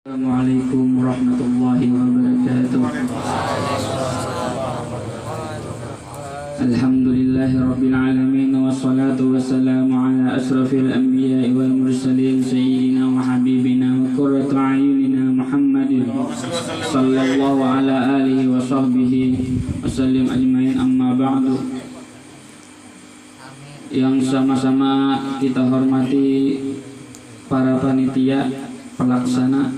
Assalamualaikum warahmatullahi wabarakatuh. Alhamdulillahi rabbil alamin, wassalatu wassalamu ala asrafil anbiya'i wal mursalin sayyidina wa habibina wa qurratu a'yunina Muhammadin sallallahu ala alihi wa sahbihi wasallim ajmain, amma ba'du. Yang sama-sama kita hormati para panitia pelaksana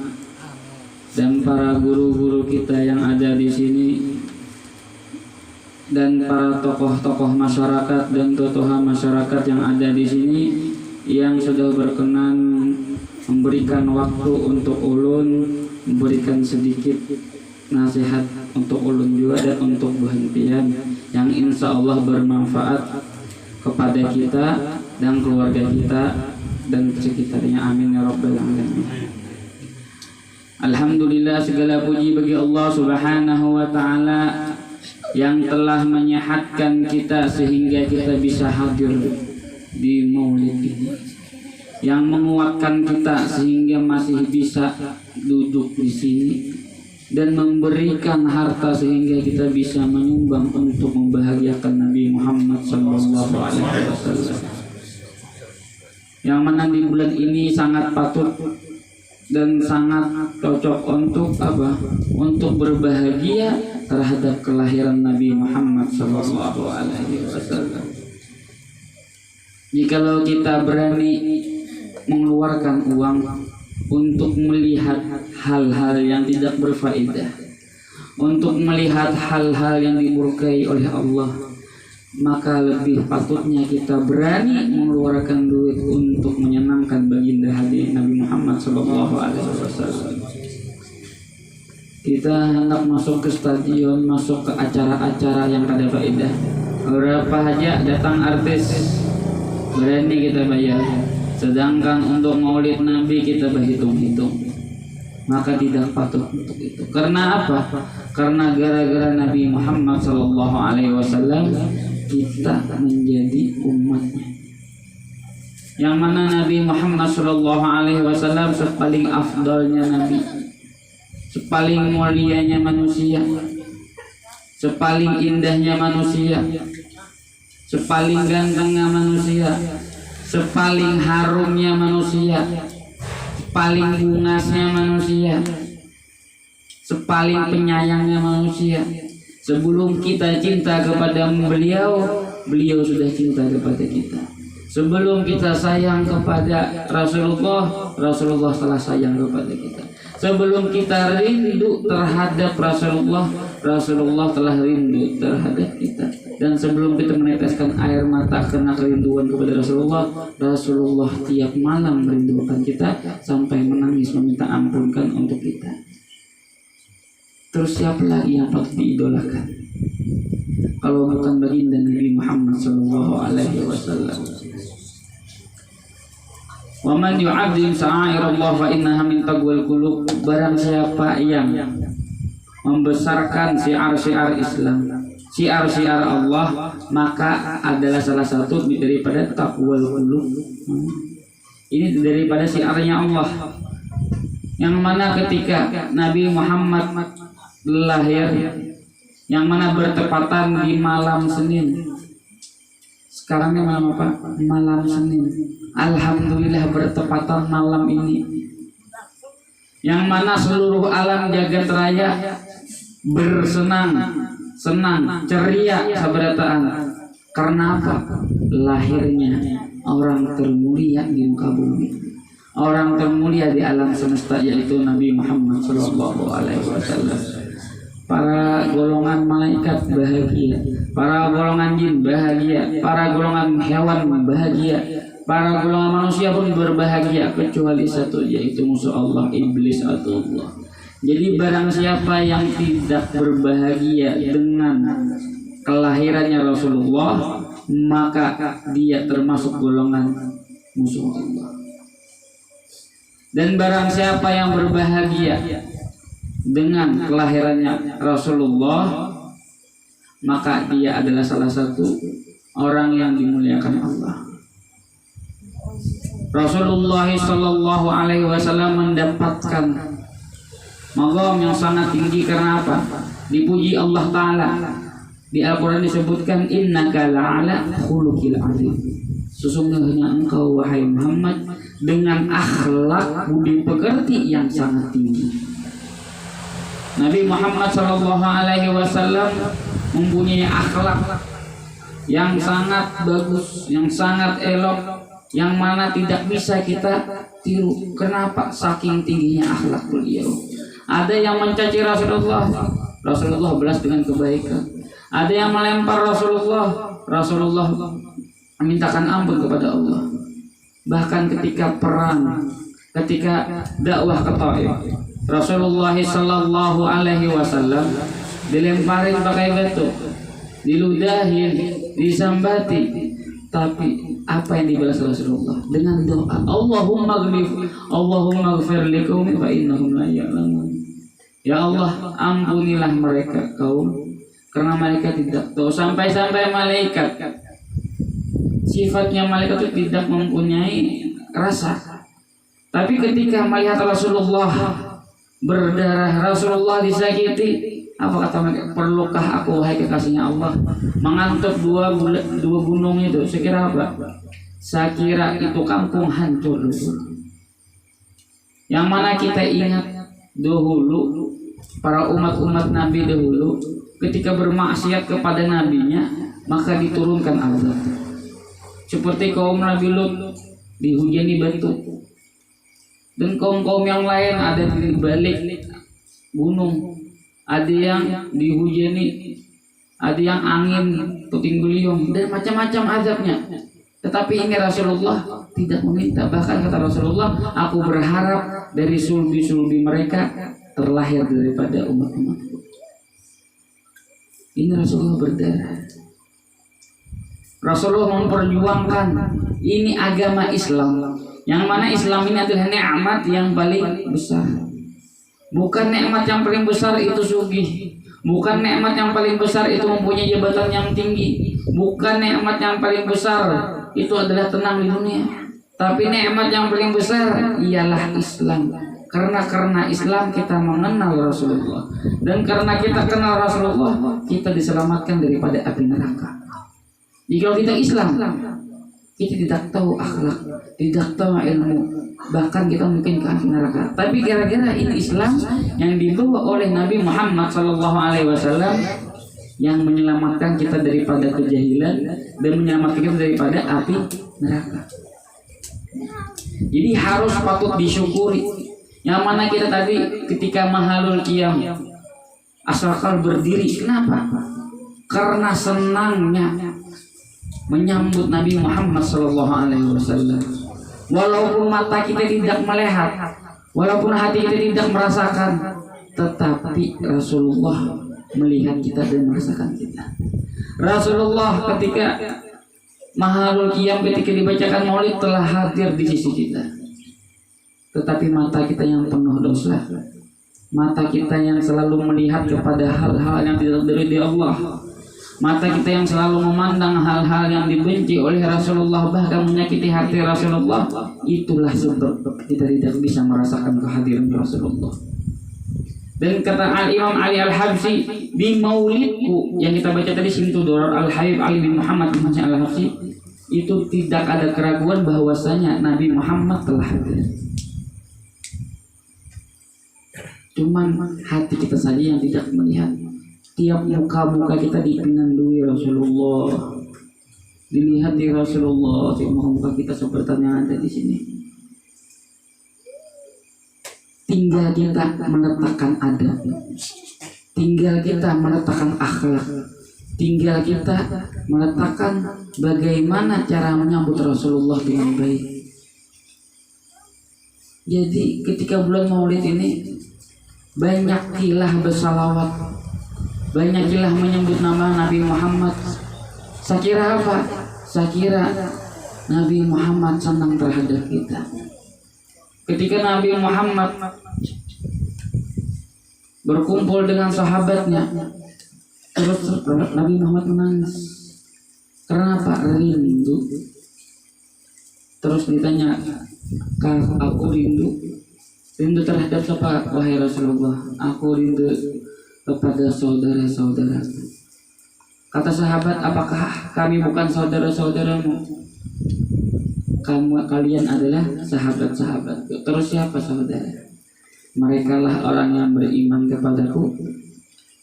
dan para guru-guru kita yang ada di sini, dan para tokoh-tokoh masyarakat dan tokoh masyarakat yang ada di sini yang sudah berkenan memberikan waktu untuk ulun, memberikan sedikit nasihat untuk ulun juga dan untuk berhentian yang insya Allah bermanfaat kepada kita dan keluarga kita dan sekitarnya. Amin ya rabbal alamin. Alhamdulillah, segala puji bagi Allah subhanahu wa ta'ala yang telah menyehatkan kita sehingga kita bisa hadir di maulid ini, yang menguatkan kita sehingga masih bisa duduk di sini, dan memberikan harta sehingga kita bisa menyumbang untuk membahagiakan Nabi Muhammad sallallahu alaihi wasallam. Yang mana di bulan ini sangat patut dan sangat cocok untuk apa? Untuk berbahagia terhadap kelahiran Nabi Muhammad sallallahu alaihi wasallam. Jikalau kita berani mengeluarkan uang untuk melihat hal-hal yang tidak berfaedah, untuk melihat hal-hal yang dimurkai oleh Allah, maka lebih patutnya kita berani mengeluarkan duit untuk menyenangkan baginda hati Nabi Muhammad sallallahu alaihi wasallam. Kita hendak masuk ke stadion, masuk ke acara-acara yang ada faedah. Berapa aja datang artis, berani kita bayar. Sedangkan untuk maulid Nabi kita berhitung-hitung. Maka tidak patut untuk itu. Karena apa? Karena gara-gara Nabi Muhammad sallallahu alaihi wasallam kita menjadi umatnya, yang mana Nabi Muhammad sallallahu alaihi wasallam sepaling afdalnya Nabi, sepaling mulianya manusia, sepaling indahnya manusia, sepaling gantengnya manusia, sepaling harumnya manusia, sepaling bungasnya manusia, sepaling penyayangnya manusia. Sebelum kita cinta kepada beliau, beliau sudah cinta kepada kita. Sebelum kita sayang kepada Rasulullah, Rasulullah telah sayang kepada kita. Sebelum kita rindu terhadap Rasulullah, Rasulullah telah rindu terhadap kita. Dan sebelum kita meneteskan air mata karena kerinduan kepada Rasulullah, Rasulullah tiap malam merindukan kita sampai menangis meminta ampunkan untuk kita. Terus siapa lagi yang patut diidolakan kalau bukan baginda Nabi Muhammad sallallahu alaihi wasallam? Wa man yu'azzim sha'airallah fa innaha min taqwal qulub. Barang siapa yang membesarkan syiar-syiar Islam, syiar-syiar Allah, maka adalah salah satu daripada taqwal qulub. Ini daripada syiarnya Allah, yang mana ketika Nabi Muhammad lahir, yang mana bertepatan di malam Senin. Sekarang ini malam apa? Malam Senin. Alhamdulillah bertepatan malam ini, yang mana seluruh alam jagat raya bersenang, senang, ceria, sabarataan. Karena apa? Lahirnya orang termulia di muka bumi, orang termulia di alam semesta, yaitu Nabi Muhammad sallallahu alaihi wasallam. Para golongan malaikat bahagia, para golongan jin bahagia, para golongan hewan bahagia, para golongan manusia pun berbahagia, kecuali satu, yaitu musuh Allah, iblis atau Allah. Jadi barang siapa yang tidak berbahagia dengan kelahirannya Rasulullah, maka dia termasuk golongan musuh Allah. Dan barang siapa yang berbahagia dengan kelahirannya Rasulullah, maka dia adalah salah satu orang yang dimuliakan Allah. Rasulullah sallallahu alaihi wasallam mendapatkan maqam yang sangat tinggi. Karena apa? Dipuji Allah Ta'ala. Di Al-Quran disebutkan innaka la'ala khuluqil azim. Sesungguhnya engkau wahai Muhammad dengan akhlak budi pekerti yang sangat tinggi. Nabi Muhammad SAW mempunyai akhlak yang sangat bagus, yang sangat elok, yang mana tidak bisa kita tiru. Kenapa? Saking tingginya akhlak beliau. Ada yang mencaci Rasulullah, Rasulullah balas dengan kebaikan. Ada yang melempar Rasulullah, Rasulullah memintakan ampun kepada Allah. Bahkan ketika perang, ketika dakwah ke Taif, Rasulullah sallallahu alaihi wasallam dilemparin pakai batu, diludahin, disambati, tapi apa yang dibalas Rasulullah? Dengan doa, Allahumma ghfir li qaumi fa innahum la ya'lamun. Ya Allah, ampunilah mereka kaum karena mereka tidak tahu. Sampai-sampai malaikat, sifatnya malaikat itu tidak mempunyai rasa. Tapi ketika melihat Rasulullah berdarah, Rasulullah disakiti, apa kata mereka? Perlukah aku wahai kekasihnya Allah mengantuk dua gunung itu? Saya kira apa? Saya kira itu kampung hancur dulu. Yang mana kita ingat dahulu para umat-umat Nabi dahulu ketika bermaksiat kepada nabinya maka diturunkan azab. Seperti kaum Nabi Lut dihujani batu, dan kaum-kaum yang lain ada di balik gunung, ada yang dihujani, ada yang angin puting beliung dan macam-macam azabnya. Tetapi ini Rasulullah tidak meminta. Bahkan kata Rasulullah, aku berharap dari sulbi-sulbi mereka terlahir daripada umat-umatku. Ini Rasulullah berdarah. Rasulullah memperjuangkan ini agama Islam, yang mana Islam ini adalah nikmat yang paling besar. Bukan nikmat yang paling besar itu sugih, bukan nikmat yang paling besar itu mempunyai jabatan yang tinggi, bukan nikmat yang paling besar itu adalah tenang di dunia. Tapi nikmat yang paling besar ialah Islam. Karena Islam kita mengenal Rasulullah, dan karena kita kenal Rasulullah kita diselamatkan daripada api neraka. Jika kita Islam, kita tidak tahu akhlak, tidak tahu ilmu, bahkan kita mungkin ke api neraka. Tapi kira-kira ini Islam yang dibawa oleh Nabi Muhammad SAW yang menyelamatkan kita daripada kejahilan dan menyelamatkan kita daripada api neraka. Jadi harus patut disyukuri. Yang mana kita tadi ketika mahalul qiyam asalkan berdiri, kenapa? Karena senangnya menyambut Nabi Muhammad SAW. Walaupun mata kita tidak melihat, walaupun hati kita tidak merasakan, tetapi Rasulullah melihat kita dan merasakan kita. Rasulullah ketika mahalul qiyam, ketika dibacakan maulid telah hadir di sisi kita. Tetapi mata kita yang penuh dosa, mata kita yang selalu melihat kepada hal-hal yang tidak dari Allah, mata kita yang selalu memandang hal-hal yang dibenci oleh Rasulullah, bahkan menyakiti hati Rasulullah, itulah sebab kita tidak bisa merasakan kehadiran Rasulullah. Dan kata Al-Imam Ali Al-Habsyi di maulidku yang kita baca tadi, Simtu Doror Al-Habib Ali bin Muhammad bin Al-Habsyi, itu tidak ada keraguan bahwasanya Nabi Muhammad telah hadir. Cuman hati kita saja yang tidak melihat. Tiap muka-muka kita dipinandui Rasulullah, dilihat di Rasulullah. Tiap muka kita seperti yang ada di sini. Tinggal kita meletakkan adab, tinggal kita meletakkan akhlak, tinggal kita meletakkan bagaimana cara menyambut Rasulullah dengan baik. Jadi ketika bulan Maulid ini banyakilah bersalawat, banyakilah menyebut nama Nabi Muhammad. Saya kira apa? Saya kira Nabi Muhammad senang terhadap kita. Ketika Nabi Muhammad berkumpul dengan sahabatnya, terus Nabi Muhammad menangis. Kenapa? Rindu. Terus ditanya, kalau aku rindu, Rindu terhadap siapa wahai Rasulullah? Aku rindu kepada saudara-saudara. Kata sahabat, apakah kami bukan saudara-saudaramu? Kalian adalah sahabat-sahabat. Terus siapa saudara? Mereka lah orang yang beriman kepadaku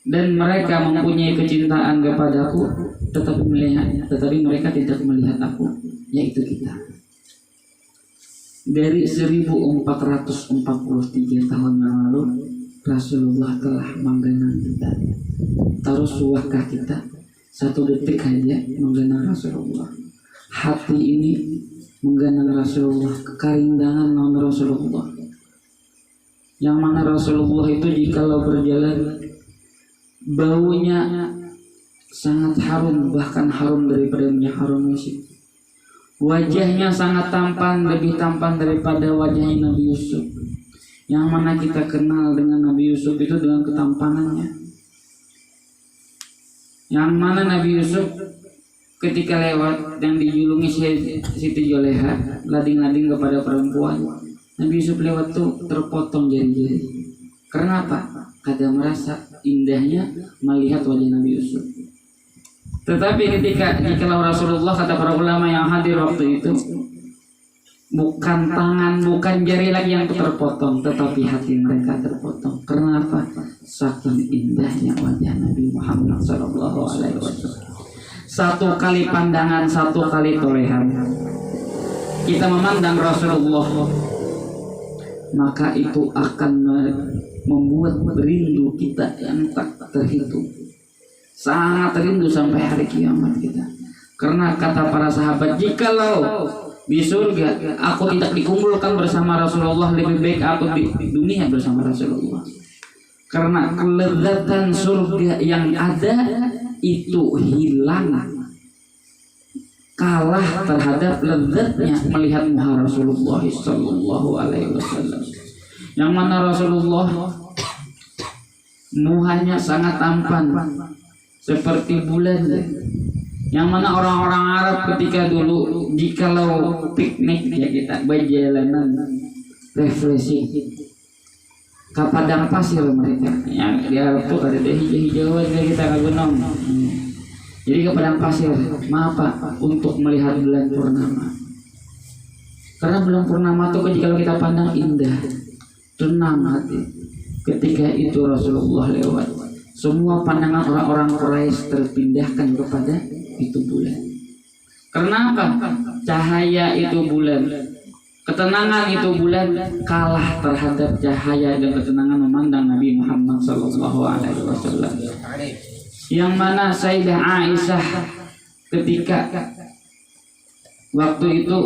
dan mereka mempunyai kecintaan kepadaku, tetapi mereka tidak melihat aku, yaitu kita. Dari 1443 tahun yang lalu, Rasulullah telah menggenang kita. Tarusuhkah kita satu detik aja menggenang Rasulullah? Hati ini menggenang Rasulullah, kekarindangan non Rasulullah. Yang mana Rasulullah itu jikalau berjalan, baunya sangat harum, bahkan harum daripada minyak harum misik. Wajahnya sangat tampan, lebih tampan daripada wajahnya Nabi Yusuf. Yang mana kita kenal dengan Nabi Yusuf itu dengan ketampanannya. Yang mana Nabi Yusuf ketika lewat yang dijulungi Siti Joleha, lading-lading kepada perempuan, Nabi Yusuf lewat tuh terpotong jari-jari. Karena apa? Kada merasa indahnya melihat wajah Nabi Yusuf. Tetapi jikalau Rasulullah, kata para ulama yang hadir waktu itu, bukan tangan, bukan jari lagi yang terpotong, tetapi hati mereka terpotong. Karena apa? Saking indahnya wajah Nabi Muhammad SAW. Satu kali pandangan, satu kali torehan, kita memandang Rasulullah, maka itu akan membuat rindu kita yang tak terhitung. Sangat rindu sampai hari kiamat kita. Karena kata para sahabat, jikalau di surga aku tidak dikumpulkan bersama Rasulullah, lebih baik aku di dunia bersama Rasulullah. Karena kelezatan surga yang ada itu hilang, kalah terhadap lezatnya melihat muka Rasulullah sallallahu alaihi wasallam. Yang mana Rasulullah muhanya sangat tampan seperti bulan. Yang mana orang-orang Arab ketika dulu jikalau piknik ya kita berjalanan refreshing ke padang pasir mereka. Yang di Arab tuh ada hijau-hijauan kita ke gunung. Jadi ke padang pasir, apa? Untuk melihat bulan purnama. Karena bulan purnama itu kalau kita pandang indah, tenang hati. Ketika itu Rasulullah lewat, semua pandangan orang-orang Quraisy terpindahkan kepada itu bulan. Karena apa? Cahaya itu bulan, ketenangan itu bulan kalah terhadap cahaya dan ketenangan memandang Nabi Muhammad SAW. Yang mana Sayyidah Aisyah ketika waktu itu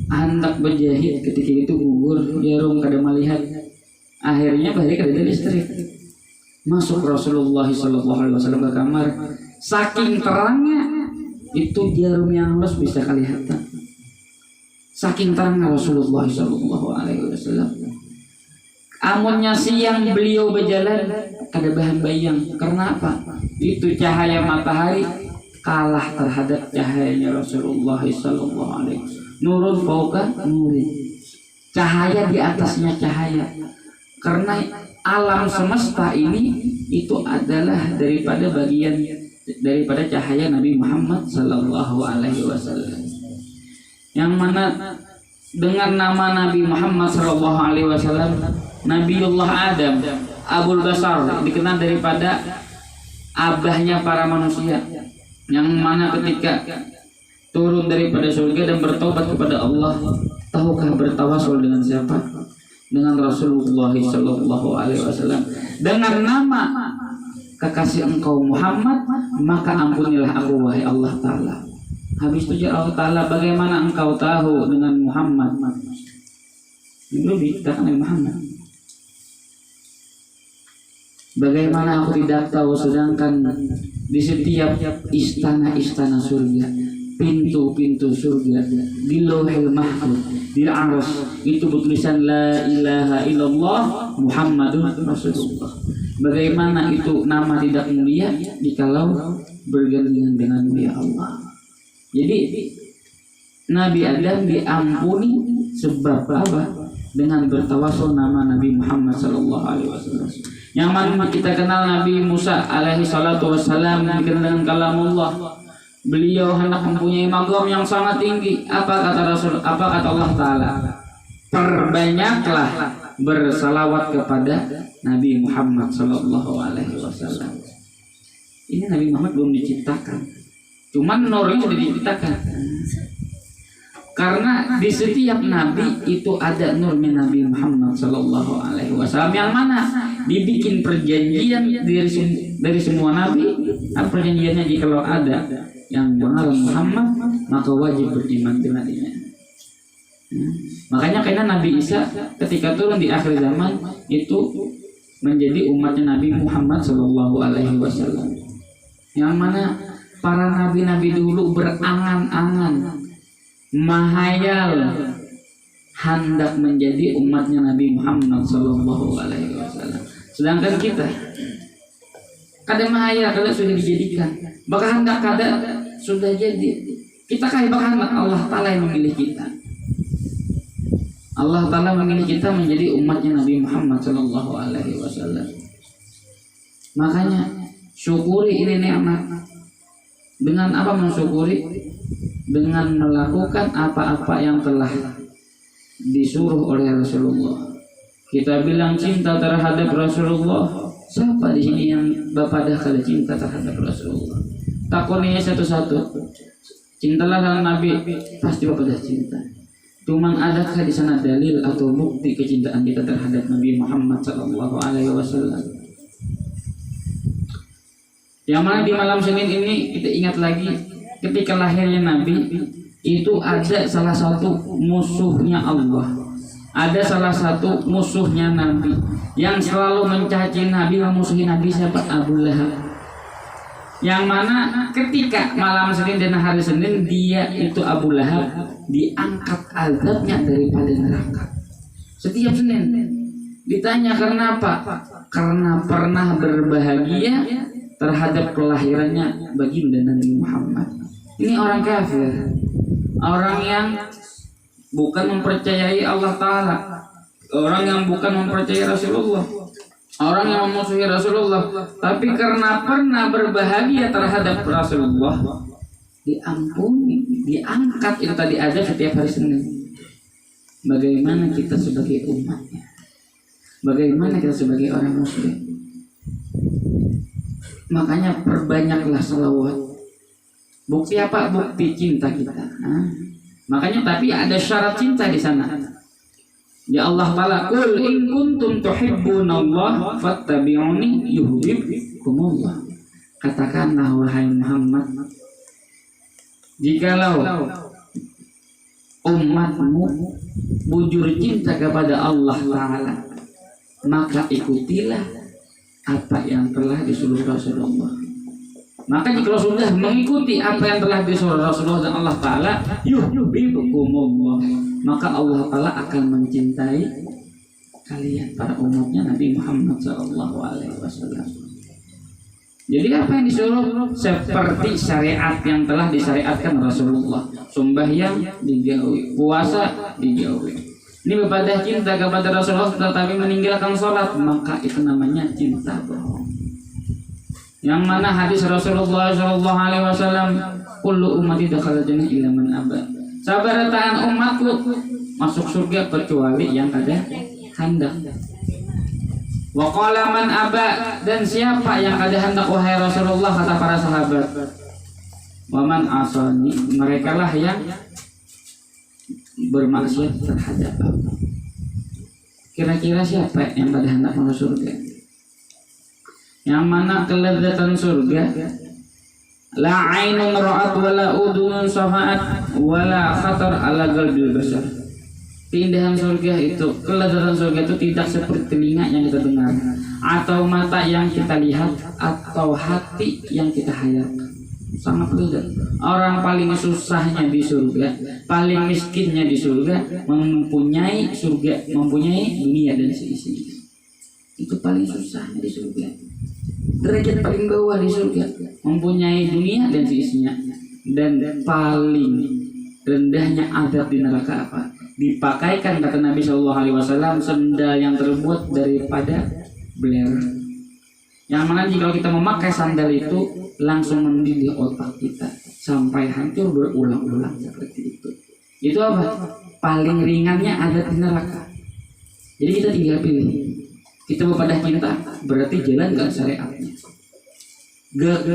hendak berjahit, ketika itu gugur jarum kada melihat, akhirnya balik dari listrik. Masuk Rasulullah SAW ke kamar, saking terangnya itu jarum yang halus bisa kelihatan. Saking terangnya Rasulullah SAW. Amunnya siang beliau berjalan kada bahan bayang. Karena apa? Itu cahaya matahari kalah terhadap cahayanya Rasulullah SAW. Nurun fauqa nurin, cahaya di atasnya cahaya. Karena alam semesta ini itu adalah daripada bagian daripada cahaya Nabi Muhammad SAW. Yang mana dengan nama Nabi Muhammad SAW, Nabiullah Adam, Abul Basar, dikenal daripada abahnya para manusia. Yang mana ketika turun daripada surga dan bertobat kepada Allah, tahukah bertawasul dengan siapa? Dengan Rasulullah SAW. Dengan nama kekasih engkau Muhammad, maka ampunilah aku wahai Allah Ta'ala. Habis itu Allah Ta'ala, bagaimana engkau tahu dengan Muhammad? Belum dikatakan Muhammad. Bagaimana aku tidak tahu, sedangkan di setiap istana-istana surga, pintu-pintu surga, di Lauhul Mahfuz, di Arsy itu bertulisan La ilaha illallah Muhammadun Rasulullah. Bagaimana itu nama tidak mulia jikalau bergandengan dengan mulia Allah. Jadi Nabi Adam diampuni sebab apa? dengan bertawasul nama Nabi Muhammad sallallahu alaihi wasallam. Yang mana kita kenal Nabi Musa alaihi salatu wassalam dikenal dengan kalamullah. Beliau hendak mempunyai maqam yang sangat tinggi. Apa kata Rasul? Apa kata Allah Ta'ala? Perbanyaklah bersalawat kepada Nabi Muhammad sallallahu alaihi wasallam. Ini Nabi Muhammad belum diciptakan, cuman nurnya sudah diciptakan. Karena di setiap nabi itu ada nurnya Nabi Muhammad sallallahu alaihi wasallam, yang mana dibikin perjanjian dari semua nabi. Perjanjiannya jikalau ada yang benar Muhammad, maka wajib beriman dengannya. Makanya karena Nabi Isa ketika turun di akhir zaman itu menjadi umatnya Nabi Muhammad sallallahu alaihi wasallam, yang mana para nabi-nabi dulu berangan-angan, mahayal hendak menjadi umatnya Nabi Muhammad sallallahu alaihi wasallam. Sedangkan kita kada mahayal, kada sudah dijadikan, bahkan hendak kada sudah jadi. Kita kaya bahkan Allah Ta'ala yang memilih kita. Allah Ta'ala memilih kita menjadi umatnya Nabi Muhammad sallallahu alaihi wasallam. Makanya syukuri ini nikmat. Dengan apa mensyukuri? Dengan melakukan apa-apa yang telah disuruh oleh Rasulullah. Kita bilang cinta terhadap Rasulullah. Siapa di sini yang bapak dah kada cinta terhadap Rasulullah? Takuninya satu-satu. Cintalah dengan Nabi, pasti bapak dah cinta. Cuma adakah di sana dalil atau bukti kecintaan kita terhadap Nabi Muhammad sallallahu alaihi wasallam? Yang mana di malam Senin ini kita ingat lagi ketika lahirnya Nabi itu ada salah satu musuhnya Allah, ada salah satu musuhnya Nabi yang selalu mencaci Nabi, memusuhi Nabi. Siapa? Abu Lahab. Yang mana ketika malam Senin dan hari Senin dia itu Abu Lahab diangkat azabnya daripada neraka. Setiap Senin ditanya karena apa? Karena pernah berbahagia terhadap kelahirannya baginda Nabi Muhammad. Ini orang kafir, orang yang bukan mempercayai Allah Ta'ala, orang yang bukan mempercayai Rasulullah, orang yang memusuhi Rasulullah. Tapi karena pernah berbahagia terhadap Rasulullah, diampuni, diangkat. Itu tadi ada setiap hari Senin. Bagaimana kita sebagai umatnya? Bagaimana kita sebagai orang muslim? Makanya perbanyaklah salawat. Bukti apa? Bukti cinta kita. Makanya tapi ada syarat cinta di sana. Ya Allah Ta'ala, qul in kuntum tuhibbunallah fattabi'uni yuhibbukumullah. Katakanlah wahai Muhammad, jikalau umatmu bujur cinta kepada Allah Ta'ala, maka ikutilah apa yang telah disuruh Rasulullah. Maka jika sudah mengikuti apa yang telah disuruh Rasulullah dan Allah Ta'ala, yuhibbukumullah, maka Allah Ta'ala akan mencintai kalian, para umatnya Nabi Muhammad SAW. Jadi apa yang disuruh? Seperti syariat yang telah disyariatkan Rasulullah. Sembahyang dijauhi, puasa dijauhi. Ini beribadah cinta kepada Rasulullah tetapi meninggalkan sholat, maka itu namanya cinta bohong. Yang mana hadis Rasulullah sallallahu alaihi wasallam, kullu ummati dakhala jannah illa man aba. Sabarataan umatku masuk surga kecuali yang ada hendak. Wa qala man aba, dan siapa yang ada hendak wahai Rasulullah, kata para sahabat. Wa man asani, merekalah yang bermaksiat terhadap Allah. Kira-kira siapa yang pada hendak masuk surga? Yang mana kelezatan surga, la ainun ra'at wala udunun safa'at wala khatar ala qalbil bashar. Keindahan surga itu, kelezatan surga itu tidak seperti telinga yang kita dengar, atau mata yang kita lihat, atau hati yang kita hayalkan. Sangat beda. Orang paling susahnya di surga, paling miskinnya di surga, mempunyai surga, mempunyai dunia dan seisinya. Itu paling susahnya di surga. Derajat paling bawah di surga, mempunyai dunia dan seisinya. Dan paling rendahnya azab di neraka apa? dipakaikan kata Nabi Shallallahu Alaihi Wasallam sandal yang terbuat daripada beler, yang mana jika kita memakai sandal itu langsung mendidih otak kita sampai hancur berulang-ulang seperti itu. Itu apa? Paling ringannya ada di neraka. Jadi kita tinggal pilih. Kita berpadah cinta berarti jalankan syariatnya,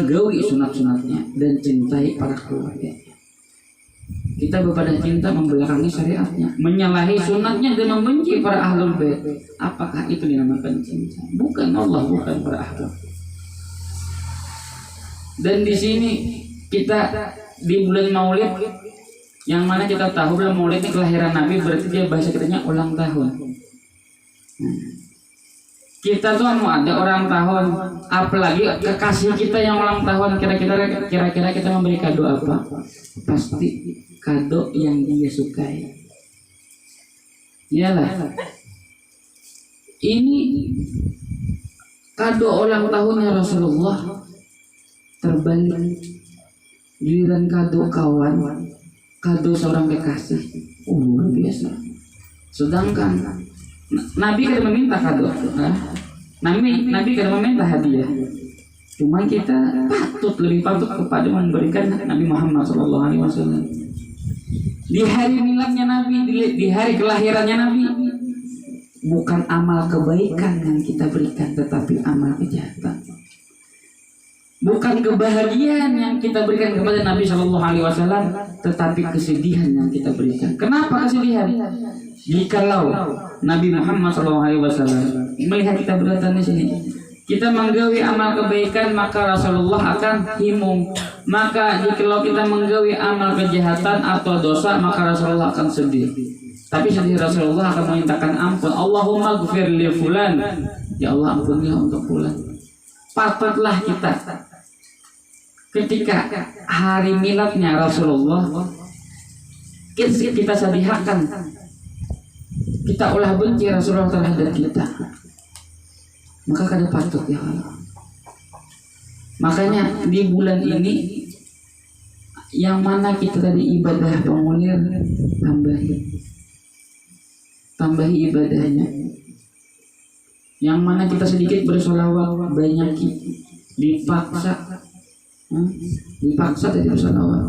gawi sunat-sunatnya, dan cintai para keluarga. Kita berpadah cinta membelakangi syariatnya, menyalahi sunatnya, dan membenci para ahlul bait. Apakah itu dinamakan cinta? Bukan. Allah bukan para ahlul. Dan di sini kita di bulan Maulid, yang mana kita tahu bulan Maulid ini kelahiran Nabi, berarti dia bahasa kitanya ulang tahun. Kita tuh mau ada orang tahun, apalagi kekasih kita yang ulang tahun, kira-kira kita memberi kado apa? Pasti kado yang dia sukai. Iyalah. Ini kado ulang tahunnya Rasulullah, terbalik. Giliran kado kawan, kado seorang kekasih, luar biasa. Sedangkan Nabi kada meminta kado, Nabi kada meminta hadiah. Cuma kita lebih patut kepada memberikan Nabi Muhammad SAW. Di hari miladnya Nabi, di hari kelahirannya Nabi, bukan amal kebaikan yang kita berikan, tetapi amal kejahatan. Bukan kebahagiaan yang kita berikan kepada Nabi SAW, tetapi kesedihan yang kita berikan. Kenapa kesedihan? Jikalau Nabi Muhammad SAW melihat kita berdatang di sini, kita menggawi amal kebaikan, maka Rasulullah akan himung. Maka jikalau kita menggawi amal kejahatan atau dosa, maka Rasulullah akan sedih. Tapi sedih Rasulullah akan memintakan ampun. Allahumma gfir li fulan, ya Allah ampunilah untuk fulan. Patutlah kita ketika hari miladnya Rasulullah kita sedihakan, kita ulah benci Rasulullah terhadap kita, maka kada patut ya Allah. Makanya di bulan ini yang mana kita tadi ibadah pengulir, tambahi ibadahnya. Yang mana kita sedikit bersolawat, banyak dipaksa dari bersolawat.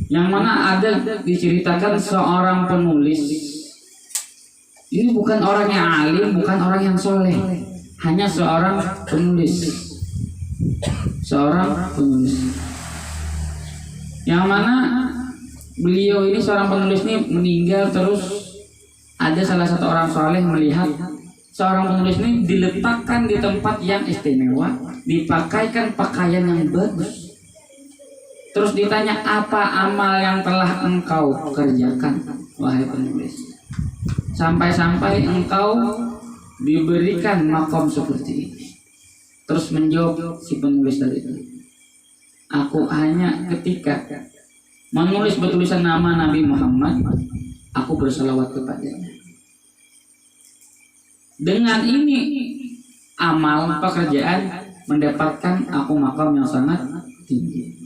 Yang mana ada diceritakan seorang penulis, ini bukan orang yang alim, bukan orang yang soleh, hanya seorang penulis. Yang mana beliau ini, seorang penulis ini meninggal, terus ada salah satu orang soleh melihat seorang penulis ini diletakkan di tempat yang istimewa, dipakaikan pakaian yang bagus. Terus ditanya, apa amal yang telah engkau kerjakan, wahai penulis, sampai-sampai engkau diberikan makom seperti ini? Terus menjawab si penulis tadi, aku hanya ketika menulis bertulisan nama Nabi Muhammad, aku bersalawat kepadanya. Dengan ini amal pekerjaan mendapatkan aku makam yang sangat tinggi.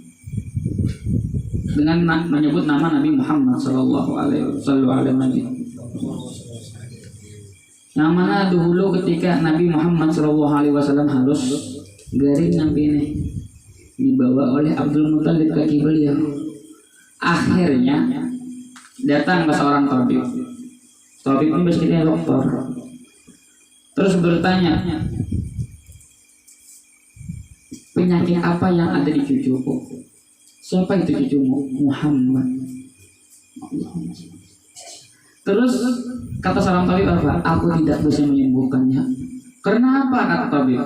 Dengan menyebut nama Nabi Muhammad Sallallahu Alaihi Wasallam. Yang mana dahulu ketika Nabi Muhammad Sallallahu Alaihi Wasallam halus garing Nabi ini dibawa oleh Abdul Muthalib kaki beliau. Akhirnya datang ke seorang tabib. Tabib ini basicnya dokter. Terus bertanya, penyakit apa yang ada di cucuku? Siapa itu cucumu? Muhammad. Terus kata seorang tabib apa? Aku tidak bisa menyembuhkannya. Kenapa? Kata tabib.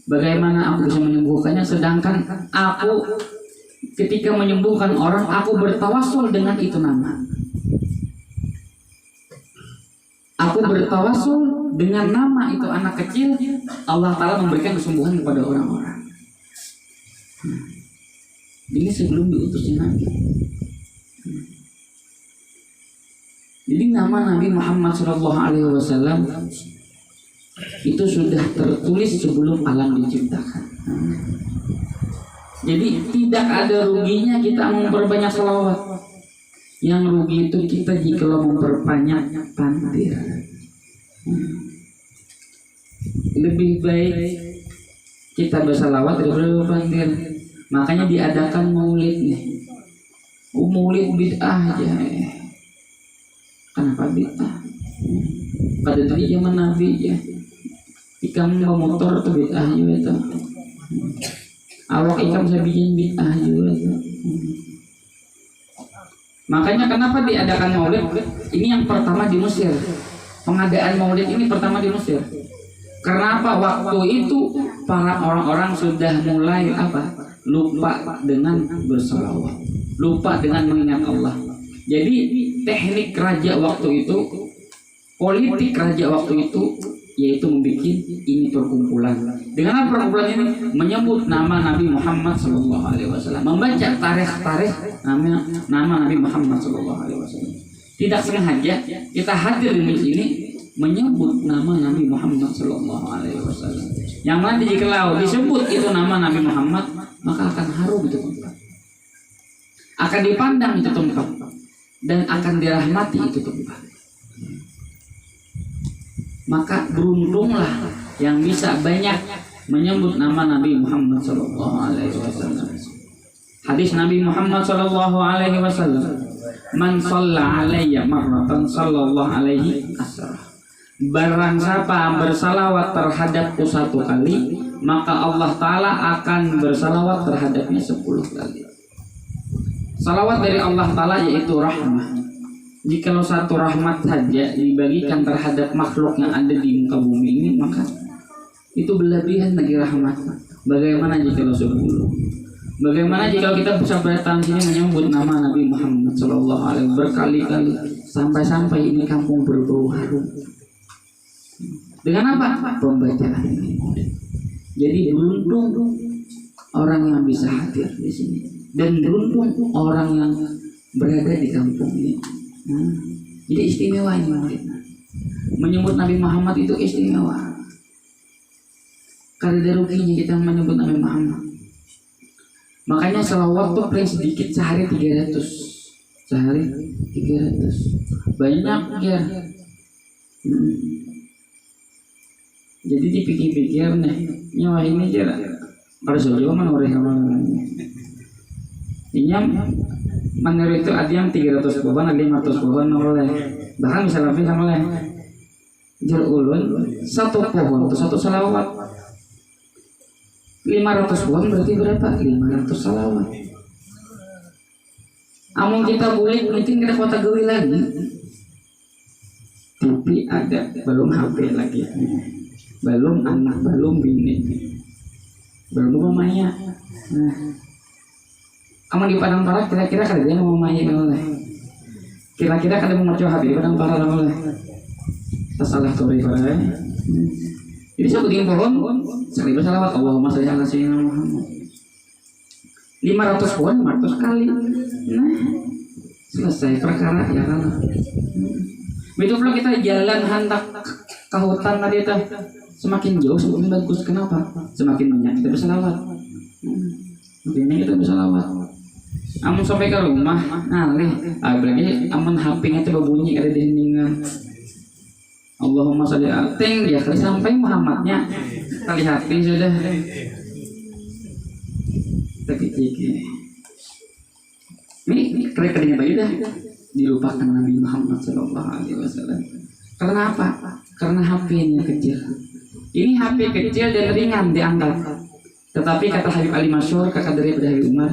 Bagaimana aku bisa menyembuhkannya? Sedangkan aku ketika menyembuhkan orang, aku bertawasul dengan itu nama. Aku bertawasul dengan nama itu anak kecil, Allah Ta'ala memberikan kesembuhan kepada orang-orang. Ini sebelum diutusnya Nabi. Jadi nama Nabi Muhammad SAW itu sudah tertulis sebelum alam diciptakan. Jadi tidak ada ruginya kita memperbanyak salawat. Yang rugi itu kita jika memperbanyak pandir. Lebih baik kita bersalawat daripada berpandir. Makanya diadakan maulid nih. Maulid bid'ah aja. Kenapa bid'ah? Pada tadi zaman Nabi ya. Ikan memotor itu bid'ah juga tuh. Awak ikan bisa bikin bid'ah juga tuh. Makanya kenapa diadakan maulid? Ini yang pertama di Mesir. Pengadaan maulid ini pertama di Mesir. Karena apa? Waktu itu para orang-orang sudah mulai apa? Lupa dengan bersalawat, lupa dengan mengingat Allah. Jadi teknik raja waktu itu, politik raja waktu itu, yaitu membuat ini perkumpulan. Dengan perkumpulan ini menyebut nama Nabi Muhammad SAW, membaca tarikh nama Nabi Muhammad SAW. Tidak sengaja kita hadir di masjid ini menyebut nama Nabi Muhammad SAW. Yang mana jika disebut itu nama Nabi Muhammad, maka akan harum itu tempat, akan dipandang itu tempat, dan akan dirahmati itu tempat. Maka beruntunglah yang bisa banyak menyebut nama Nabi Muhammad SAW. Hadis Nabi Muhammad SAW, man shalla alayya marratan sallallahu alaihi asrah. Barang siapa bersalawat terhadapku 1 kali, maka Allah Ta'ala akan bersalawat terhadapnya 10 kali. Salawat dari Allah Ta'ala yaitu rahmah. Jikalau 1 rahmat saja dibagikan terhadap makhluk yang ada di muka bumi ini, maka itu berlebihan bagi rahmat. Bagaimana jikalau 10? Bagaimana jika kita bisa datang sini menyebut nama Nabi Muhammad SAW berkali-kali, sampai-sampai ini kampung berbau harum. Dengan apa? Pembacaan ini. Jadi beruntung orang yang bisa hadir di sini, dan beruntung orang yang berada di kampung ini. Jadi istimewa ini. Menyebut Nabi Muhammad itu istimewa. Karena ada ruginya kita menyebut Nabi Muhammad. Makanya selawat tuh paling sedikit sehari 300. Sehari 300. Banyak ya. Jadi dipikir-pikir nih, nyawa ini aja pada sejauh mana orang yang inyam menurut itu ada yang 300 pohon, ada 500 pohon oleh, bahkan bisa lebih sama oleh jauh ulun 1 pohon itu 1 salawat. 500 pohon berarti berapa? 500 salawat. Amun kita boleh mungkin kita kota gawi lagi, tapi ada belum HP lagi. Belum anak, belum bini, belum mamanya. Nah, kamu di Padang Barat kira-kira kada dia mau mamanya oleh. Kira-kira kada mau coba di Padang Barat oleh. Salah tori pada. Jadi saya bikin pohon, sekali bersalawat Allahumma sholli ala sayyidina Muhammad. 500 pohon 500 kali. Nah, selesai perkara ya kan. Begitu pula kita jalan hantak ke hutan tadi itu. Semakin jauh semakin bagus. Kenapa? Semakin banyak kita bersalawat. Semakin banyak kita bersalawat. Amun sampai ke rumah, apalagi amun HP-nya itu berbunyi ada di dindingan. Allahumma sholli ala ya kali sampai Muhammadnya kali hati sudah. Tapi ini keren-kerennya baju dah dilupakan Nabi Muhammad SAW. Karena apa? Karena HP-nya kecil. Ini HP kecil dan ringan diangkat. Tetapi kata Habib Ali Masyhur, kakak dari Habib Umar,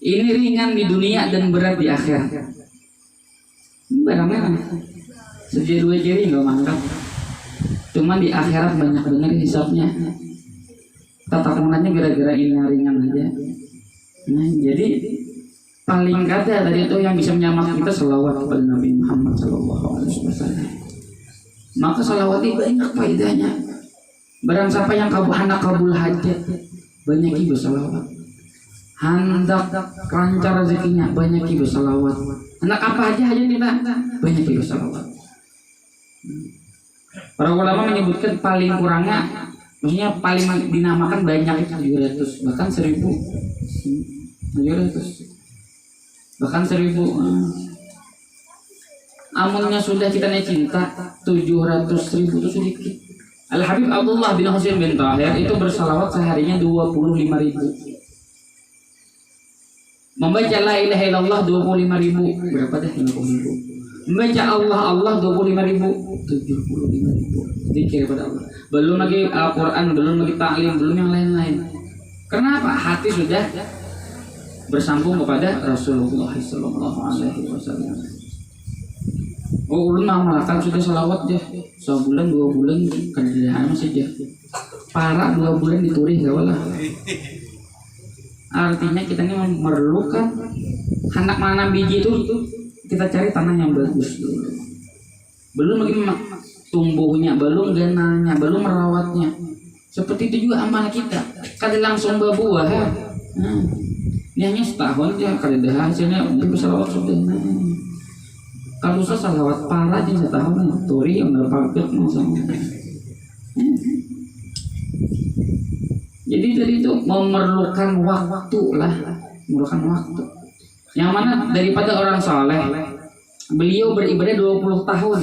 ini ringan di dunia dan berat di akhirat. Barangnya sejari 2 jari nggak mangkap. Cuma di akhirat banyak benar hisapnya. Tata kemunanya gara-gara ini ringan aja. Nah, jadi paling kata tadi itu yang bisa menyelamatkan kita selawat kepada Nabi Muhammad SAW. Maka selawat itu banyak faedahnya. Barang siapa yang anak kabul hajat, banyak ibu selawat. Hendak lancar rezekinya, banyak ibu selawat. Hendak apa aja kita, banyak ibu selawat. Para ulama menyebutkan paling kurangnya, maksudnya paling dinamakan banyak 700, bahkan 1000, 700, bahkan 1000. amunnya sudah kita cinta 700.000 itu sedikit. Al Habib Abdullah bin Husain bin Tahir itu bersalawat seharinya 25.000. Membaca la ilaha illallah 25.000. Berapa dah 50.000? Membaca Allah 25.000, 75.000. Zikir kepada Allah. Belum lagi Al-Quran, belum lagi ta'lim, belum yang lain-lain. Kenapa? Hati sudah bersambung kepada Rasulullah SAW. Oh, ulun mengamalkan sudah salawat ya. Sebulan 2 bulan kerjaan saja. Para 2 bulan diturih gak lah. Artinya kita ini memerlukan anak mana biji itu kita cari tanah yang bagus dulu. Belum lagi tumbuhnya, belum gananya, belum merawatnya. Seperti itu juga amal kita. Kada langsung berbuah. Ini hanya setahun ya, kada dah hasilnya mungkin salawat sudah. Kalau usah salawat parah aja setahun turi yang berpaket sama. Jadi dari itu memerlukan waktu lah, memerlukan waktu. Yang mana daripada orang saleh, beliau beribadah 20 tahun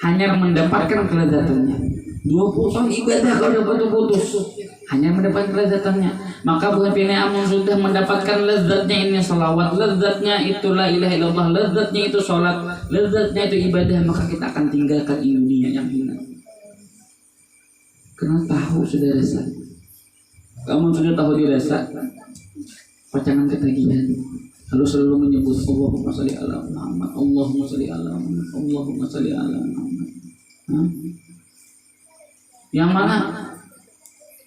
hanya mendapatkan kelezatannya. 20 tahun ibadah kalau putus hanya mendapatkan kelezatannya. Maka bukan pilihan amun sudah mendapatkan lezatnya ini salawat, lezatnya itu la ilaha illallah, lezatnya itu sholat, lezatnya itu ibadah, maka kita akan tinggalkan dunia yang hina. Karena tahu sudah rasa. Kamu sudah tahu dirasa, pacangan ketagihan. Lalu selalu menyebut Allahumma sholli ala Muhammad, Allahumma sholli ala Muhammad, Allahumma sholli ala Muhammad. Yang mana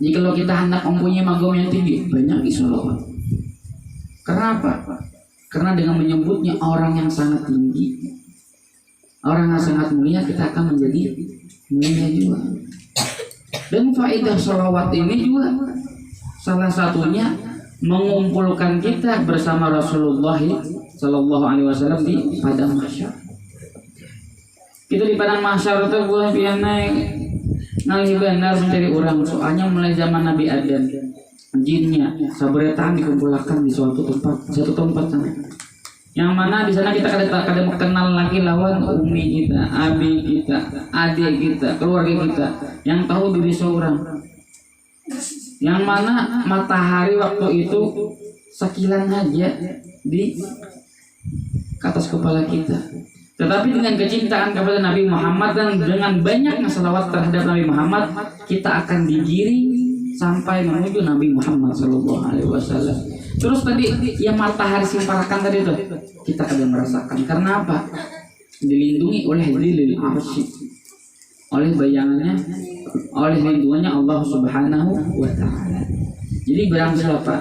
jika kita hendak mempunyai magam yang tinggi, banyak isolawat. Karena apa? Karena dengan menyebutnya orang yang sangat tinggi, orang yang sangat mulia, kita akan menjadi mulia juga. Dan faedah sholawat ini juga salah satunya mengumpulkan kita bersama Rasulullah Sallallahu Alaihi Wasallam di padang mahsyar. Kita di padang mahsyar itu bukan pian naik ngalih benar mencari orang. Soalnya mulai zaman Nabi Adam, jinnya sabretan dikumpulkan di satu tempat sana. Yang mana di sana kita kada kenal lagi lawan umi kita, abi kita, adik kita, keluarga kita, yang tahu diri seorang. Yang mana matahari waktu itu sekilan aja di atas kepala kita. Tetapi dengan kecintaan kepada Nabi Muhammad dan dengan banyaknya salawat terhadap Nabi Muhammad, kita akan digiring sampai menuju Nabi Muhammad SAW. Terus tadi yang matahari simparakan tadi itu kita akan merasakan. Karena apa? Dilindungi oleh Zilil Arsy, oleh bayangannya, oleh lindungannya Allah Subhanahu wa Ta'ala. Jadi barang siapa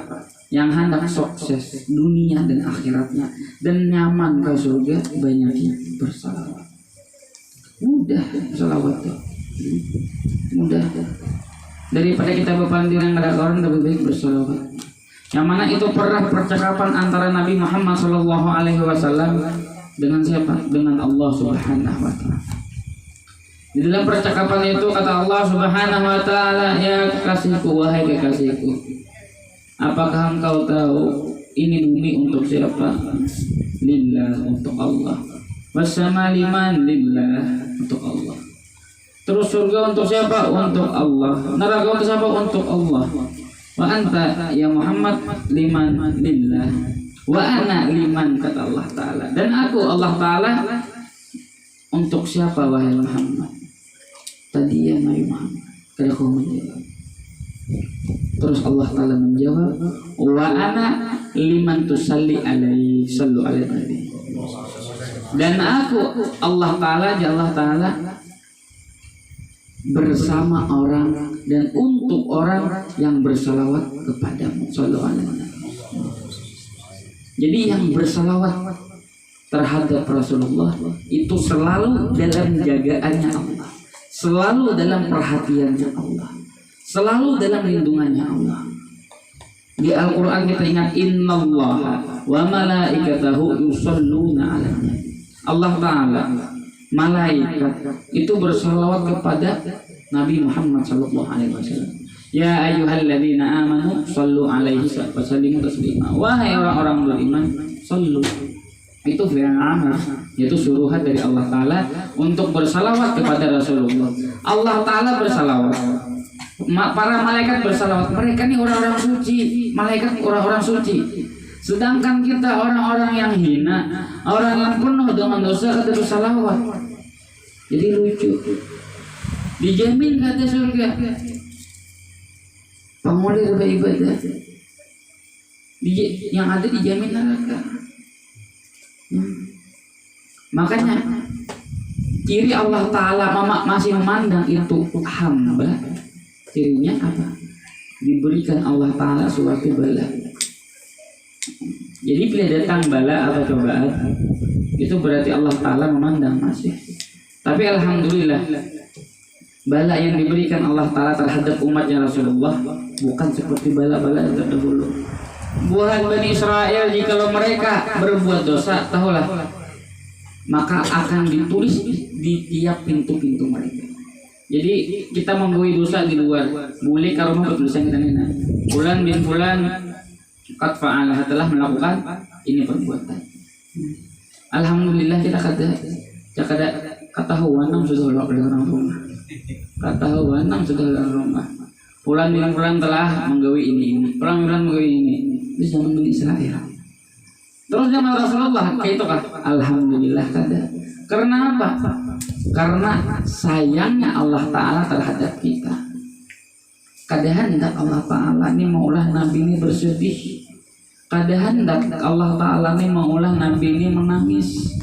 yang hendak sukses dunia dan akhiratnya dan nyaman ke surga, banyakin bersalawat. Mudah salawat, mudah. Daripada kita berpandiran kepada orang, lebih baik bersalawat. Yang mana itu pernah percakapan antara Nabi Muhammad SAW dengan siapa? Dengan Allah Subhanahu wa Ta'ala. Di dalam percakapan itu kata Allah Subhanahu wa Ta'ala, ya kekasihku, wahai kekasihku, apakah engkau tahu ini bumi untuk siapa? Lillah, untuk Allah. Wassama liman lillah, untuk Allah. Terus surga untuk siapa? Untuk Allah. Neraka untuk siapa? Untuk Allah. Wa anta ya Muhammad liman lillah, wa ana liman, kata Allah Ta'ala. Dan aku Allah Ta'ala untuk siapa wahai Muhammad? Tadi ya Nabi Muhammad, kada kau menjawab. Terus Allah Ta'ala menjawab, wa ana liman tusalli alaihi, sallu ala nabi. Dan aku Allah Ta'ala bersama orang dan untuk orang yang bersalawat kepadamu, sallu ala nabi. Jadi yang bersalawat terhadap Rasulullah itu selalu dalam jagaannya Allah, selalu dalam perhatiannya Allah, selalu dalam lindungannya Allah. Di Al-Quran kita ingat, innallaha wa malaikatahu yusholluna 'alan nabi. Allah Ta'ala, malaikat itu bersalawat kepada Nabi Muhammad sallallahu alaihi wasallam. Ya ayyuhalladzina amanu shallu 'alaihi wa sallimu taslima. Wahai orang-orang beriman, sallu Itu fi'il amr, yaitu suruhan dari Allah Ta'ala untuk bersalawat kepada Rasulullah. Allah Ta'ala bersalawat, para malaikat bersalawat. Mereka ini orang-orang suci, malaikat orang-orang suci. Sedangkan kita orang-orang yang hina, orang yang penuh dengan dosa kata bersalawat. Jadi lucu. Dijamin kata surga, pengulir beribadah. Yang ada dijamin neraka. Makanya ciri Allah Ta'ala masih memandang itu hamba. Cirinya apa? Diberikan Allah Ta'ala suatu bala. Jadi bila datang bala atau cobaan, itu berarti Allah Ta'ala memandang masih. Tapi alhamdulillah, bala yang diberikan Allah Ta'ala terhadap umatnya Rasulullah bukan seperti bala-bala yang terdahulu. Buat Bani Israel, jikalau mereka berbuat dosa, tahulah, maka akan ditulis di tiap pintu-pintu mereka. Jadi kita membuat dosa di luar, boleh kalau mau bertulisan kita nina, Fulan bin Fulan qad fa'alah, telah melakukan ini perbuatan. Alhamdulillah kita ketahuan sudah orang rumah. Ketahuan sudah orang rumah. Fulan bin Fulan telah menggawi ini. Fulan menggawi ini. Di zaman Bani Israel. Terus zaman Rasulullah kayak itu kah? Alhamdulillah kada. Karena apa? Karena sayangnya Allah Ta'ala terhadap kita. Kada hendak Allah Ta'ala ini maulah Nabi ini bersedih. Kada hendak Allah Ta'ala ini maulah Nabi ini menangis.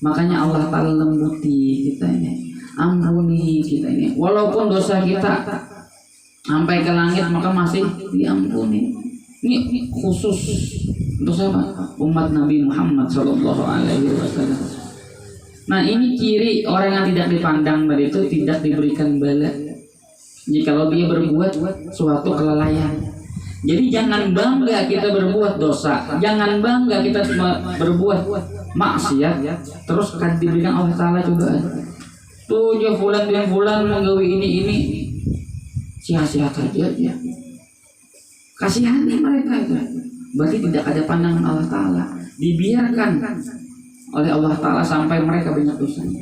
Makanya Allah Ta'ala lembuti kita ini, ampuni kita ini. Walaupun dosa kita sampai ke langit maka masih diampuni. Ini khusus untuk siapa? Umat Nabi Muhammad SAW. Nah ini ciri orang yang tidak dipandang dari itu, tidak diberikan bala jikalau dia berbuat suatu kelalaian. Jadi jangan bangga kita berbuat dosa, jangan bangga kita berbuat maksiat terus akan diberikan Allah Ta'ala cobaan. Tuh dia fulan dan fulan menggawi ini sia-sia saja ya. Kasihani mereka itu. Berarti tidak ada pandangan Allah Ta'ala, dibiarkan oleh Allah Ta'ala sampai mereka banyak dosanya.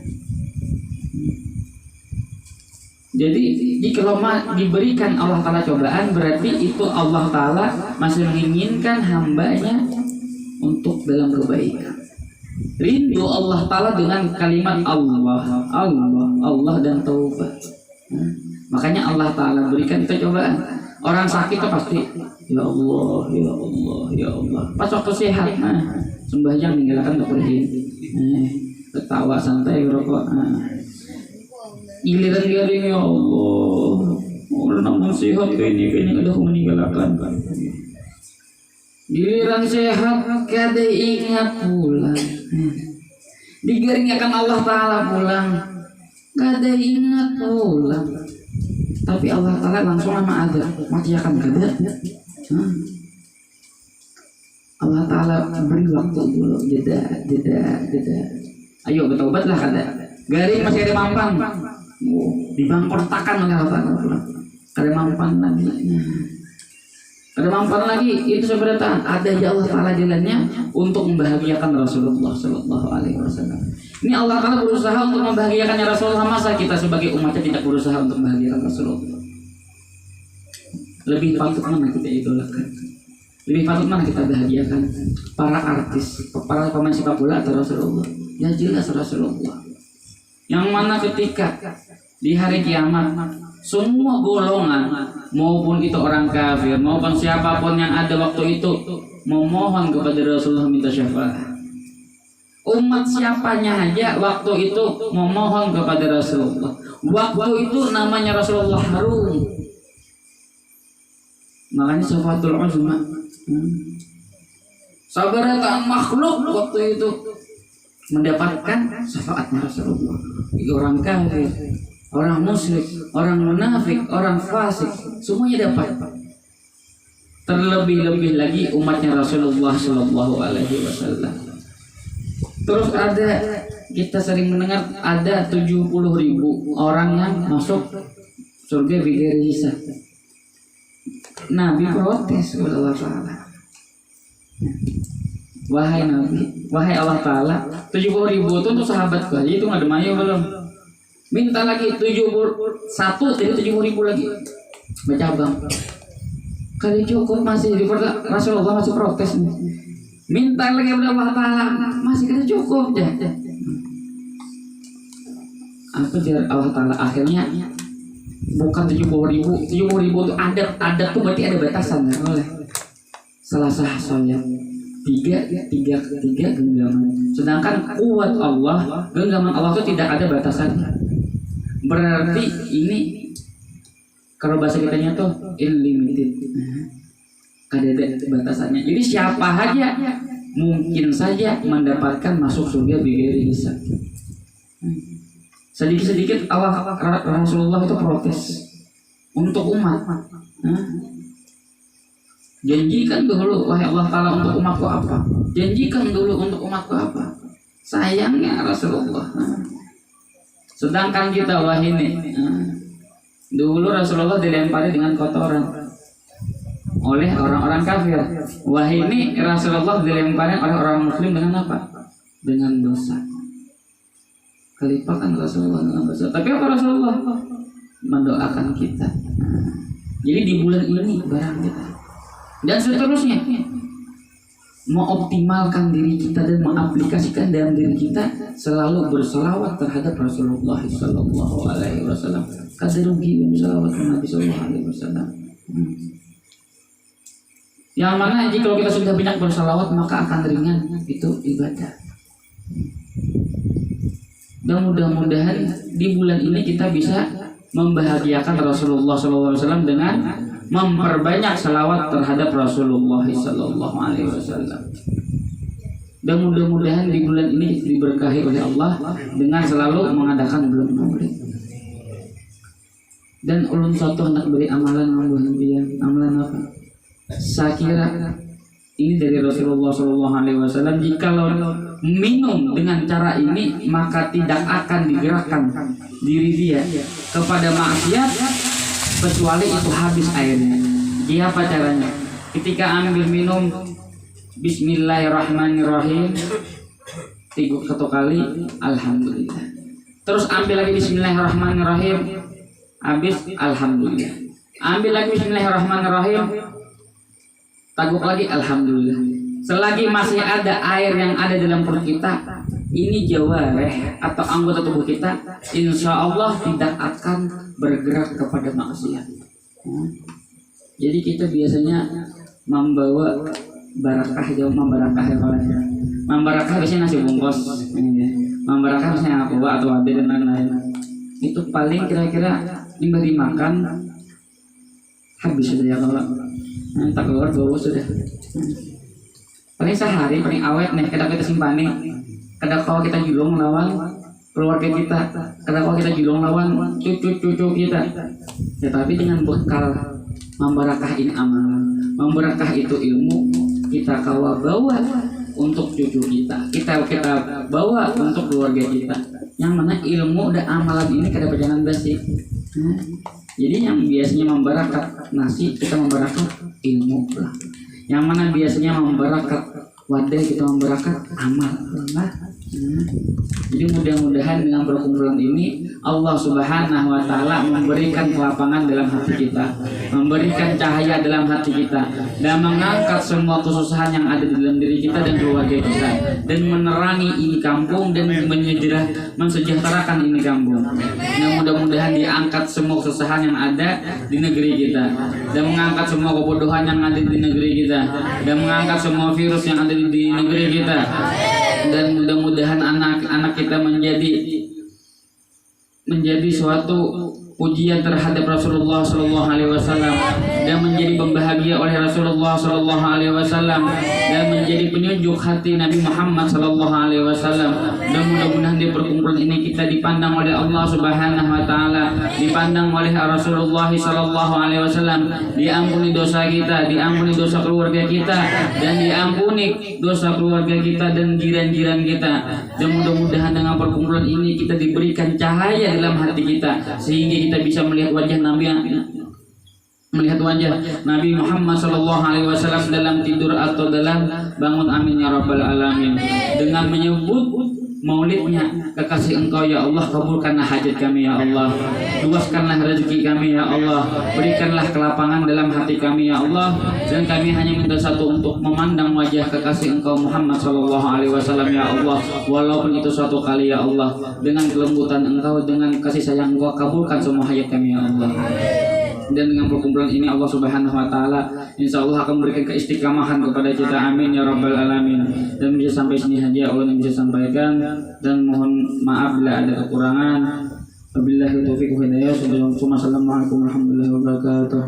Jadi jika diberikan Allah Ta'ala cobaan, berarti itu Allah Ta'ala masih menginginkan hambanya untuk dalam kebaikan. Rindu Allah Ta'ala dengan kalimat Allah dan taubat. Makanya Allah Ta'ala berikan kita cobaan. Orang sakit itu pasti ya Allah, ya Allah, ya Allah. Pas waktu sehat, sembahyang meninggalkan kepergian, ketawa santai rokok. Giliran garing ya Allah, orang namun sehat kayaknya udah meninggalkan. Giliran sehat kada ingat pulang, digaringkan Allah Ta'ala pulang, kada ingat pulang. Tapi Allah Ta'ala langsung sama ada mati akan kada. Allah Ta'ala beri waktu dulu, jeda. Ayo bertobatlah kada. Garing masih ada mampan. Dibangkortakan oleh Allah Ta'ala. Kada mampan lagi. Kada mampan lagi. Itu sebenarnya ada ya Allah Ta'ala jalannya untuk membahagiakan Rasulullah SAW. Ini Allah Ta'ala berusaha untuk membahagiakannya Rasulullah. Masa kita sebagai umatnya tidak berusaha untuk membahagiakan Rasulullah? Lebih patut mana kita idolakan? Lebih patut mana kita bahagiakan? Para artis, para pemain sepak bola atau Rasulullah? Ya jelas Rasulullah. Yang mana ketika di hari kiamat semua golongan, maupun itu orang kafir, maupun siapapun yang ada waktu itu, memohon kepada Rasulullah minta syafaat. Umat siapanya aja waktu itu memohon kepada Rasulullah. Waktu itu namanya Rasulullah harum. Makanya syafaatul uzma. Sabaratan makhluk waktu itu mendapatkan syafaatnya Rasulullah. Orang kafir, orang musyrik, orang munafik, orang fasik, semuanya dapat. Terlebih-lebih lagi umatnya Rasulullah SAW. Terus ada, kita sering mendengar ada 70.000 orang yang masuk surga bighairi hisab. Nabi protes kepada Allah Ta'ala. Wahai Nabi, wahai Allah Ta'ala, 70.000 itu untuk sahabatku aja, itu nggak ada mayo belum. Minta lagi 71, jadi 70.000 lagi. Bercabang. Kali cukup masih di Rasulullah masih protes nih. Minta lagi kepada Allah Ta'ala, masih kada cukup ya. Apa jadi Allah Ta'ala akhirnya bukan 70.000 itu adat tuh berarti ada batasan ya oleh salah saya tiga genggaman. Sedangkan kuat Allah, genggaman Allah itu tidak ada batasannya. Berarti ini kalau bahasa kitanya tuh unlimited, kada ada batasannya. Jadi siapa aja mungkin saja mendapatkan masuk surga bighairi hisab. Sedikit-sedikit Rasulullah itu protes untuk umat. Janjikan dulu wahai Allah Ta'ala untuk umatku apa? Janjikan dulu untuk umatku apa? Sayangnya Rasulullah. Sedangkan kita wahai ini dulu Rasulullah dilempari dengan kotoran oleh orang-orang kafir. Wahai ini Rasulullah dilempari oleh orang muslim dengan apa? Dengan dosa. Kelipakan Rasulullah dengan dosa. Tapi apa Rasulullah? Mendoakan kita. Jadi di bulan ini barang kita. Dan seterusnya mengoptimalkan diri kita dan mengaplikasikan dalam diri kita selalu berselawat terhadap Rasulullah Sallallahu Alaihi Wasallam. Kada rugi berselawat kepada Nabi Sallallahu Alaihi Wasallam. Yang mana jika kita sudah banyak berselawat maka akan ringan itu ibadah. Dan mudah-mudahan di bulan ini kita bisa membahagiakan Rasulullah Sallallahu Alaihi Wasallam dengan memperbanyak salawat terhadap Rasulullah Sallallahu Alaihi Wasallam. Dan mudah-mudahan di bulan ini diberkahi oleh Allah dengan selalu mengadakan bulan Maulid. Dan ulun satu hendak beri amalan amalan apa? Saya kira ini dari Rasulullah Sallallahu Alaihi Wasallam. Jika minum dengan cara ini maka tidak akan digerakkan diri dia kepada maksiat kecuali itu habis airnya. Dia apa caranya? Ketika ambil minum Bismillahirrahmanirrahim 3 kali Alhamdulillah. Terus ambil lagi Bismillahirrahmanirrahim, habis Alhamdulillah. Ambil lagi Bismillahirrahmanirrahim, taguk lagi Alhamdulillah. Selagi masih ada air yang ada dalam perut kita, ini jawareh atau anggota tubuh kita, insya Allah tidak akan bergerak kepada maksiat. Jadi kita biasanya membawa barakah jauh, membarakah biasanya nasi bungkus, membarakah biasanya aqua atau wadah dan lain-lain. Itu paling kira-kira limbah dimakan habis sudah ya kalau tak keluar bau sudah. Paling sehari paling awet nih kadang kita simpani, kadang kalau kita julung lawan keluarga kita, kadang kalau kita julung lawan cucu kita. Tetapi dengan bekal membarakah ini amal, membarakah itu ilmu, kita bawa untuk cucu kita bawa untuk keluarga kita. Yang mana ilmu dan amalan ini kada berjalan basi. Jadi yang biasanya membarakat nasi kita membarakat ilmu lah. Yang mana biasanya membarakat wadah kita membarakat amal. Jadi mudah-mudahan dengan perkumpulan ini Allah Subhanahu wa Ta'ala memberikan kelapangan dalam hati kita, memberikan cahaya dalam hati kita, dan mengangkat semua kesusahan yang ada di dalam diri kita dan keluarga kita, dan menerangi ini kampung dan mensejahterakan ini kampung. Dan mudah-mudahan diangkat semua kesusahan yang ada di negeri kita, dan mengangkat semua kebodohan yang ada di negeri kita, dan mengangkat semua virus yang ada di negeri kita. Dan mudah-mudahan anak-anak kita menjadi suatu pujian terhadap Rasulullah Sallallahu Alaihi Wasallam, dan menjadi pembahagia oleh Rasulullah Sallallahu Alaihi Wasallam, dan menjadi penyujuk hati Nabi Muhammad Sallallahu Alaihi Wasallam. Dan mudah-mudahan di perkumpulan ini kita dipandang oleh Allah Subhanahu Wa Taala, dipandang oleh Rasulullah Sallallahu Alaihi Wasallam, diampuni dosa kita, diampuni dosa keluarga kita, dan diampuni dosa keluarga kita dan jiran-jiran kita. Dan mudah-mudahan dengan perkumpulan ini kita diberikan cahaya dalam hati kita, sehingga kita bisa melihat wajah Nabi melihat wajah Nabi Muhammad SAW dalam tidur atau dalam bangun, amin ya rabbal alamin. Dengan menyebut maulidnya, kekasih Engkau ya Allah, kabulkanlah hajat kami ya Allah, luaskanlah rezeki kami ya Allah, berikanlah kelapangan dalam hati kami ya Allah. Dan kami hanya minta satu, untuk memandang wajah kekasih Engkau Muhammad SAW ya Allah, walaupun itu suatu kali ya Allah. Dengan kelembutan Engkau, dengan kasih sayang Engkau, kabulkan semua hajat kami ya Allah. Dan dengan perkumpulan ini Allah Subhanahu wa taala insya Allah akan memberikan keistiqamahan kepada kita, amin ya rabbal alamin. Dan bisa sampai sini saja Allah yang bisa sampaikan, dan mohon maaf bila ada kekurangan. Wabillahi taufiq wal hidayah. Assalamualaikum warahmatullahi wabarakatuh.